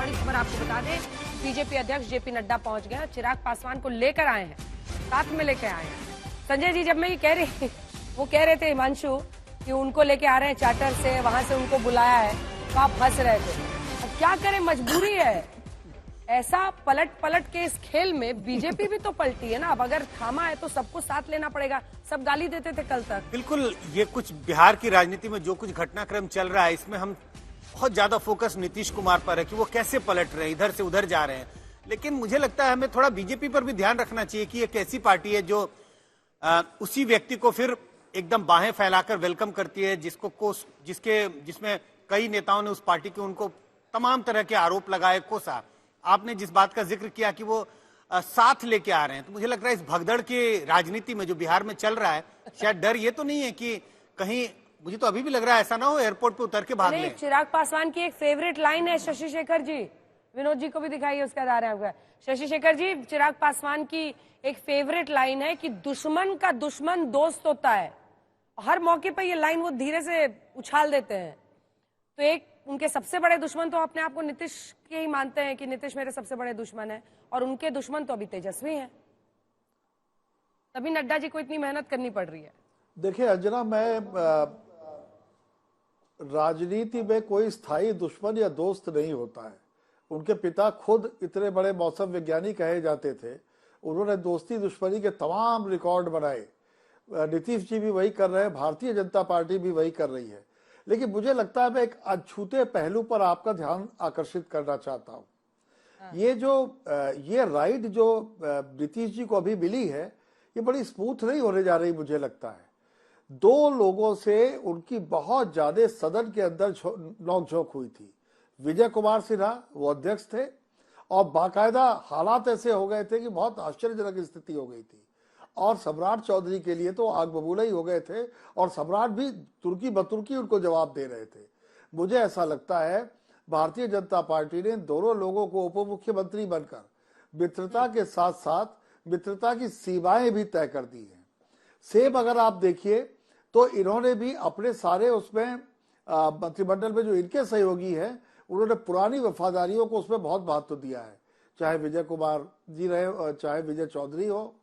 बड़ी खबर आपको बता दें, बीजेपी अध्यक्ष जेपी नड्डा पहुंच गए हैं, चिराग पासवान को लेकर आए हैं, साथ में लेकर आए हैं। संजय जी, जब मैं ये कह रही, वो कह रहे थे हिमांशु कि उनको लेके आ रहे हैं चार्टर से, वहां से उनको बुलाया है, तो आप हंस रहे थे। अब क्या करें, मजबूरी है। ऐसा पलट पलट के इस खेल में बीजेपी भी तो पलटी है ना। अब अगर थामा है तो सबको साथ लेना पड़ेगा। सब गाली देते थे कल तक। बिल्कुल, ये कुछ बिहार की राजनीति में जो कुछ घटनाक्रम चल रहा है, इसमें हम बहुत ज्यादा फोकस नीतीश कुमार पर है कि वो कैसे पलट रहे हैं, इधर से उधर जा रहे हैं। लेकिन मुझे लगता है हमें थोड़ा बीजेपी पर भी ध्यान रखना चाहिए कि एक ऐसी पार्टी है जो उसी व्यक्ति को फिर एकदम बाहें फैलाकर वेलकम करती है, जिसमें कई नेताओं ने उस पार्टी के उनको तमाम तरह के आरोप लगाए, कोसा। आपने जिस बात का जिक्र किया कि वो साथ लेके आ रहे हैं, तो मुझे लग रहा है इस भगदड़ की राजनीति में जो बिहार में चल रहा है, शायद डर ये तो नहीं है कि कहीं, मुझे तो अभी भी लग रहा है ऐसा ना हो एयरपोर्ट पे उतर के भाग ले। चिराग पासवान की एक फेवरेट लाइन है, शशि शेखर जी, विनोद जी को भी दिखाइए, उसका आ रहा है आपका। शशि शेखर जी, चिराग पासवान की एक फेवरेट लाइन है कि दुश्मन का दुश्मन दोस्त होता है। हर मौके पर ये लाइन वो धीरे से उछाल देते हैं। तो एक उनके सबसे बड़े दुश्मन तो अपने आप को नीतीश के ही मानते हैं कि नीतीश मेरे सबसे बड़े दुश्मन है, और उनके दुश्मन तो अभी तेजस्वी हैं। तभी नड्डा जी को इतनी मेहनत करनी पड़ रही है। देखिए अंजना, मैं राजनीति में कोई स्थायी दुश्मन या दोस्त नहीं होता है। उनके पिता खुद इतने बड़े मौसम विज्ञानी कहे जाते थे, उन्होंने दोस्ती दुश्मनी के तमाम रिकॉर्ड बनाए। नीतीश जी भी वही कर रहे हैं, भारतीय जनता पार्टी भी वही कर रही है। लेकिन मुझे लगता है मैं एक अछूते पहलू पर आपका ध्यान आकर्षित करना चाहता हूं। ये राइड जो नीतीश जी को अभी मिली है, ये बड़ी स्मूथ नहीं होने जा रही। मुझे लगता है दो लोगों से उनकी बहुत ज्यादा सदन के अंदर नोकझोंक हुई थी। विजय कुमार सिन्हा, वो अध्यक्ष थे, और बाकायदा हालात ऐसे हो गए थे कि बहुत आश्चर्यजनक स्थिति हो गई थी। और सम्राट चौधरी के लिए तो आग बबूला ही हो गए थे, और सम्राट भी तुर्की बतुर्की उनको जवाब दे रहे थे। मुझे ऐसा लगता है भारतीय जनता पार्टी ने दोनों लोगों को उप मुख्यमंत्री बनकर मित्रता के साथ साथ मित्रता की सीमाएं भी तय कर दी हैं। सेम अगर आप देखिए तो इन्होंने भी अपने सारे उसमें मंत्रिमंडल में जो इनके सहयोगी हैं, उन्होंने पुरानी वफादारियों को उसमें बहुत महत्व दिया है। चाहे विजय कुमार जी रहे, चाहे विजय चौधरी हो,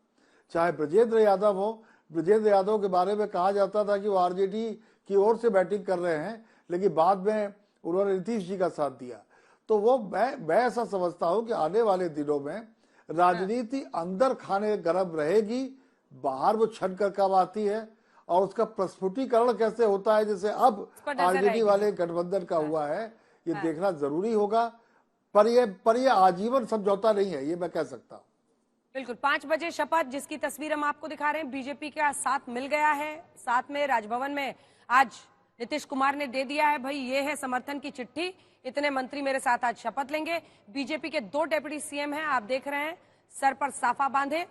चाहे ब्रजेंद्र यादव हो। ब्रजेंद्र यादव के बारे में कहा जाता था कि वो आरजेडी की ओर से बैटिंग कर रहे हैं, लेकिन बाद में उन्होंने नीतीश जी का साथ दिया। तो वो मैं ऐसा समझता हूं कि आने वाले दिनों में राजनीति अंदर खाने गर्म रहेगी, बाहर वो छन कर कब आती है और उसका प्रस्फुटीकरण कैसे होता है, जैसे अब आरजेडी वाले गठबंधन का हुआ है, ये देखना जरूरी होगा। पर ये आजीवन समझौता नहीं है, ये मैं कह सकता हूँ। बिल्कुल, 5 बजे शपथ, जिसकी तस्वीर हम आपको दिखा रहे हैं। बीजेपी का साथ मिल गया है, साथ में राजभवन में आज नीतीश कुमार ने दे दिया है, भाई ये है समर्थन की चिट्ठी, इतने मंत्री मेरे साथ आज शपथ लेंगे। बीजेपी के 2 डेप्यूटी सीएम हैं, आप देख रहे हैं, सर पर साफा बांधे,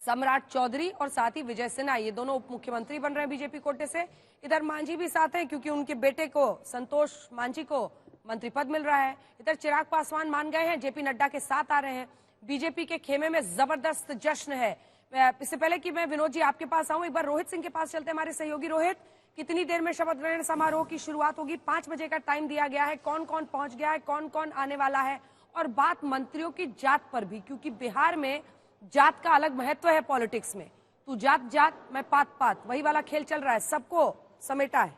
सम्राट चौधरी और साथ ही विजय सिन्हा, ये दोनों उप मुख्यमंत्री बन रहे हैं बीजेपी कोटे से। इधर मांझी भी साथ हैं, क्योंकि उनके बेटे को, संतोष मांझी को, मंत्री पद मिल रहा है। इधर चिराग पासवान मान गए हैं, जेपी नड्डा के साथ आ रहे हैं। बीजेपी के खेमे में जबरदस्त जश्न है। इससे पहले कि मैं विनोद जी आपके पास आऊं, एक बार रोहित सिंह के पास चलते हैं, हमारे सहयोगी। रोहित, कितनी देर में शपथ ग्रहण समारोह की शुरुआत होगी? 5 बजे का टाइम दिया गया है। कौन कौन पहुंच गया है, कौन कौन आने वाला है? और बात मंत्रियों की जात पर भी, क्योंकि बिहार में जात का अलग महत्व है पॉलिटिक्स में। तू जात जात, मैं पात पात, वही वाला खेल चल रहा है, सबको समेटा है।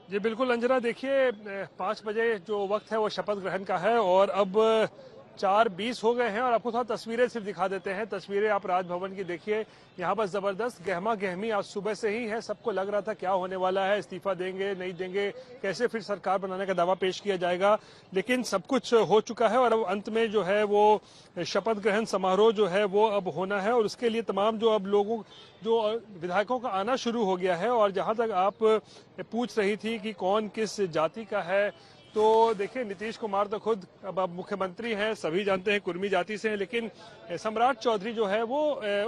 जी बिल्कुल अंजना, देखिए 5 बजे जो वक्त है वो शपथ ग्रहण का है, और अब 4:20 हो गए हैं। और आपको थोड़ा तस्वीरें सिर्फ दिखा देते हैं। तस्वीरें आप राजभवन की देखिए, यहाँ पर जबरदस्त गहमा गहमी आज सुबह से ही है। सबको लग रहा था क्या होने वाला है, इस्तीफा देंगे नहीं देंगे, कैसे फिर सरकार बनाने का दावा पेश किया जाएगा, लेकिन सब कुछ हो चुका है। और अब अंत में जो है वो शपथ ग्रहण समारोह जो है वो अब होना है, और उसके लिए तमाम जो अब लोगों, जो विधायकों का आना शुरू हो गया है। और जहां तक आप पूछ रही थी कि कौन किस जाति का है, तो देखिए नीतीश कुमार तो खुद अब मुख्यमंत्री हैं, सभी जानते हैं कुर्मी जाति से हैं, लेकिन सम्राट चौधरी जो है वो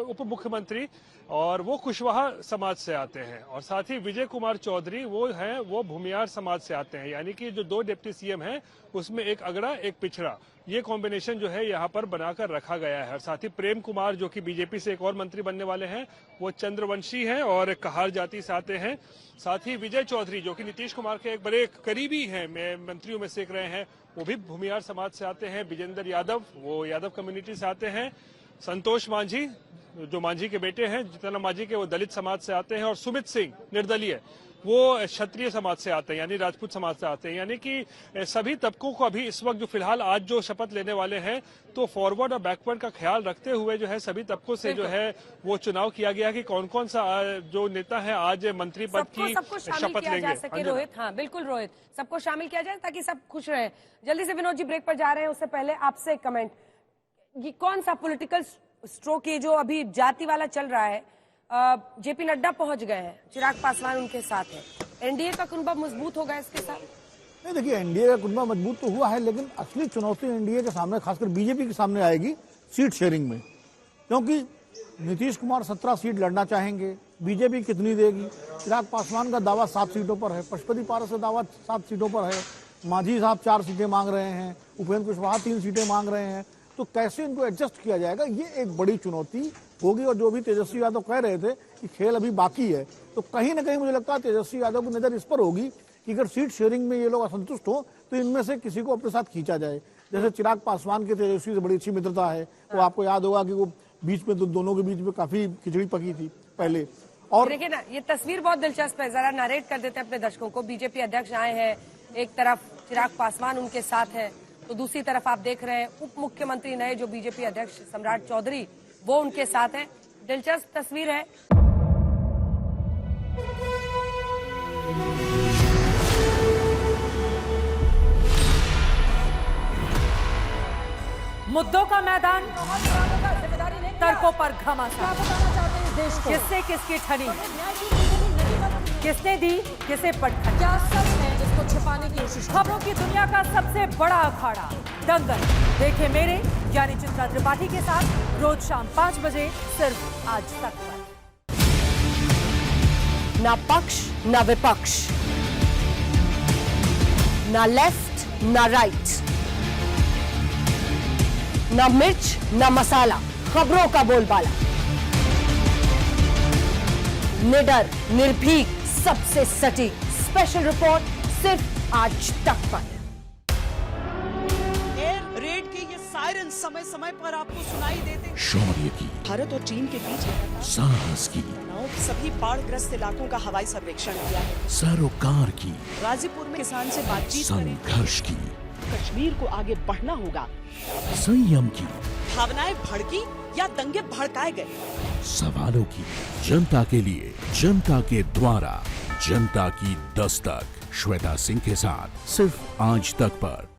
उप मुख्यमंत्री और वो कुशवाहा समाज से आते हैं। और साथ ही विजय कुमार चौधरी वो भूमियार समाज से आते हैं। यानी कि जो 2 डिप्टी सीएम हैं उसमें एक अगड़ा एक पिछड़ा, ये कॉम्बिनेशन जो है यहाँ पर बनाकर रखा गया है। और साथ ही प्रेम कुमार जो कि बीजेपी से एक और मंत्री बनने वाले हैं, वो चंद्रवंशी हैं और कहार जाति से आते हैं। साथ ही विजय चौधरी जो कि नीतीश कुमार के एक बड़े करीबी हैं, मंत्रियों में से एक रहे हैं, वो भी भूमियार समाज से आते हैं। विजेंद्र यादव वो यादव कम्युनिटी से आते हैं। संतोष मांझी जो मांझी के बेटे हैं जितना मांझी के, वो दलित समाज से आते हैं। और सुमित सिंह निर्दलीय वो क्षत्रिय समाज से आते हैं, यानी राजपूत समाज से आते हैं। यानी कि सभी तबकों को अभी इस वक्त जो फिलहाल आज जो शपथ लेने वाले हैं, तो फॉरवर्ड और बैकवर्ड का ख्याल रखते हुए जो है सभी तबकों से जो है वो चुनाव किया गया कि कौन कौन सा जो नेता है आज मंत्री पद की शपथ लेंगे। रोहित, हाँ बिल्कुल रोहित, सबको शामिल किया जाए ताकि सब खुश रहे। जल्दी से विनोद जी ब्रेक पर जा रहे हैं, उससे पहले आपसे कमेंट, ये कौन सा पॉलिटिकल स्ट्रोक ये जो अभी जाति वाला चल रहा है, जेपी नड्डा पहुंच गए हैं, चिराग पासवान उनके साथ है, एनडीए का कुनबा मजबूत होगा इसके साथ? नहीं, देखिए एनडीए का कुनबा मजबूत तो हुआ है, लेकिन असली चुनौती एनडीए के सामने, खासकर बीजेपी के सामने आएगी सीट शेयरिंग में। क्योंकि नीतीश कुमार 17 सीट लड़ना चाहेंगे, बीजेपी कितनी देगी? चिराग पासवान का दावा 7 सीटों पर है, पशुपति पारस का दावा 7 सीटों पर है, मांझी साहब 4 सीटें मांग रहे हैं, उपेंद्र कुशवाहा 3 सीटें मांग रहे हैं। तो कैसे इनको एडजस्ट किया जाएगा, ये एक बड़ी चुनौती होगी। और जो भी तेजस्वी यादव कह रहे थे कि खेल अभी बाकी है, तो कहीं ना कहीं मुझे लगता है तेजस्वी यादव की नजर इस पर होगी कि अगर सीट शेयरिंग में ये लोग असंतुष्ट हो तो इनमें से किसी को अपने साथ खींचा जाए। जैसे चिराग पासवान के तेजस्वी से बड़ी अच्छी मित्रता है, तो आपको याद होगा कि वो बीच में दोनों के बीच में काफी खिचड़ी पकी थी पहले। और देखिए ना, ये तस्वीर बहुत दिलचस्प है, जरा नरेट कर देते हैं अपने दर्शकों को। बीजेपी अध्यक्ष आए हैं, एक तरफ चिराग पासवान उनके साथ है, तो दूसरी तरफ आप देख रहे हैं उप मुख्यमंत्री नए जो बीजेपी अध्यक्ष सम्राट चौधरी, वो उनके साथ हैं। दिलचस्प तस्वीर है। मुद्दों का मैदान, तर्कों पर घमासान, किससे किसकी ठनी, किसने दी किसे पटखनी, क्या सच है जिसको छिपाने की कोशिश। खबरों की दुनिया का सबसे बड़ा अखाड़ा दंगल देखे मेरे यानी चित्रा त्रिपाठी के साथ रोज शाम 5 बजे सिर्फ आज तक पर। ना पक्ष ना विपक्ष, ना लेफ्ट ना राइट, ना मिर्च ना मसाला, खबरों का बोलबाला, निडर निर्भीक सबसे सटीक स्पेशल रिपोर्ट सिर्फ आज तक पर। एयर रेड के ये सायरन समय समय पर आपको सुनाई देते। शौर्य की, भारत और चीन के बीच साहस की, सभी बाढ़ग्रस्त इलाकों का हवाई सर्वेक्षण किया है। सरोकार की, गाजीपुर में किसान से बातचीत करें। संघर्ष की, कश्मीर को आगे बढ़ना होगा। संयम की, भावनाएं भड़की या दंगे भड़काए गए, सवालों की, जनता के लिए, जनता के द्वारा, जनता की दस्तक। श्वेता सिंह के साथ सिर्फ आज तक पर।